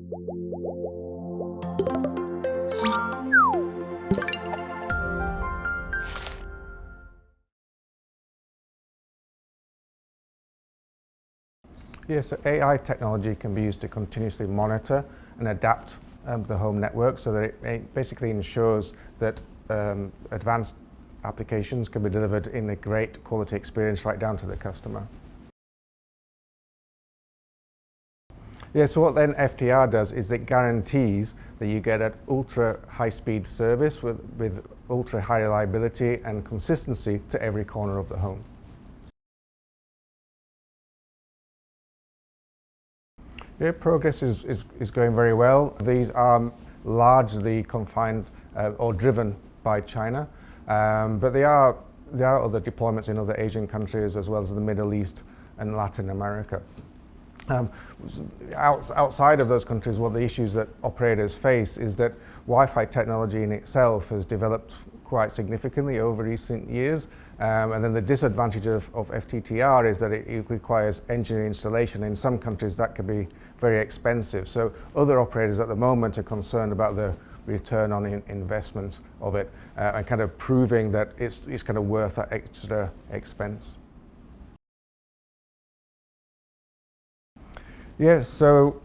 Yeah, so AI technology can be used to continuously monitor and adapt the home network so that it basically ensures that advanced applications can be delivered in a great quality experience right down to the customer. Yeah, so what then FTTR does is it guarantees that you get an ultra high-speed service with ultra high reliability and consistency to every corner of the home. Yeah, progress is going very well. These are largely confined or driven by China, but there are other deployments in other Asian countries as well as the Middle East and Latin America. Outside of those countries, one of the issues that operators face is that Wi-Fi technology in itself has developed quite significantly over recent years, and then the disadvantage of FTTR is that it requires engineering installation. In some countries that can be very expensive, so other operators at the moment are concerned about the return on investment of it and kind of proving that it's kind of worth that extra expense. Yes, so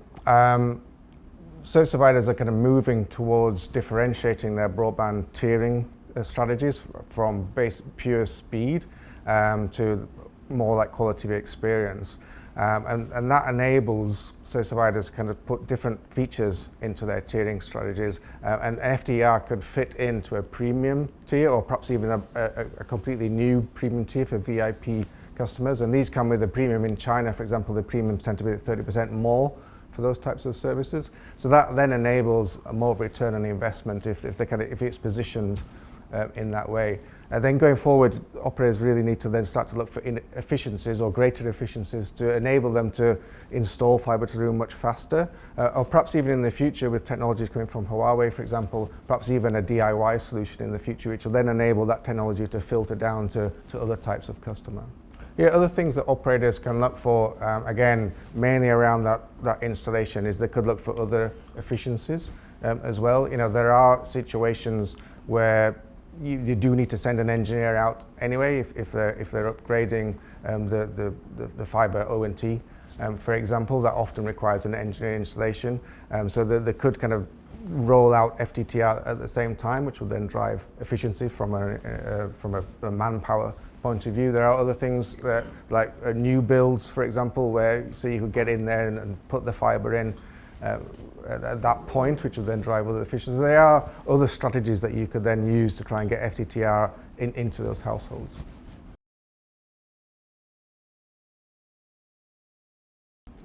service providers are kind of moving towards differentiating their broadband tiering strategies from pure speed to more like quality of experience. And that enables service providers to kind of put different features into their tiering strategies. And FTTR could fit into a premium tier or perhaps even a completely new premium tier for VIP customers, and these come with a premium. In China, for example, the premiums tend to be 30% more for those types of services. So that then enables a more return on the investment if it's positioned in that way. And then going forward, operators really need to then start to look for efficiencies or greater efficiencies to enable them to install fibre to the room much faster, or perhaps even in the future with technologies coming from Huawei, for example, perhaps even a DIY solution in the future, which will then enable that technology to filter down to other types of customer. Yeah, other things that operators can look for, again, mainly around that installation, is they could look for other efficiencies as well. You know, there are situations where you do need to send an engineer out anyway if they're upgrading the fibre ONT, for example. That often requires an engineer installation, so they could kind of roll out FTTR at the same time, which will then drive efficiency from a manpower point of view. There are other things that, like new builds, for example, where you could get in there and put the fibre in at that point, which will then drive other efficiencies. There are other strategies that you could then use to try and get FTTR into those households.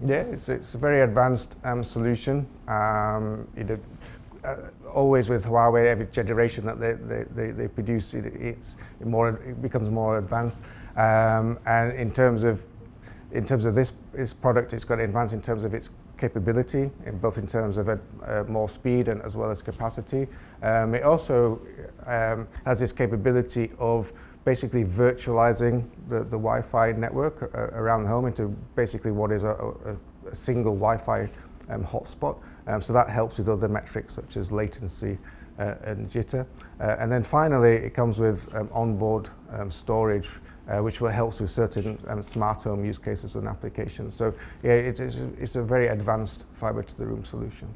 Yeah, it's a very advanced solution. Always with Huawei, every generation that they produce, it becomes more advanced. And in terms of this product, it's got advanced in terms of its capability, both in terms of more speed and as well as capacity. It also has this capability of basically virtualizing the Wi-Fi network around the home into basically what is a single Wi-Fi hotspot. So that helps with other metrics such as latency and jitter. And then finally, it comes with onboard storage, which will help with certain smart home use cases and applications. So yeah, it's a very advanced fibre to the room solution.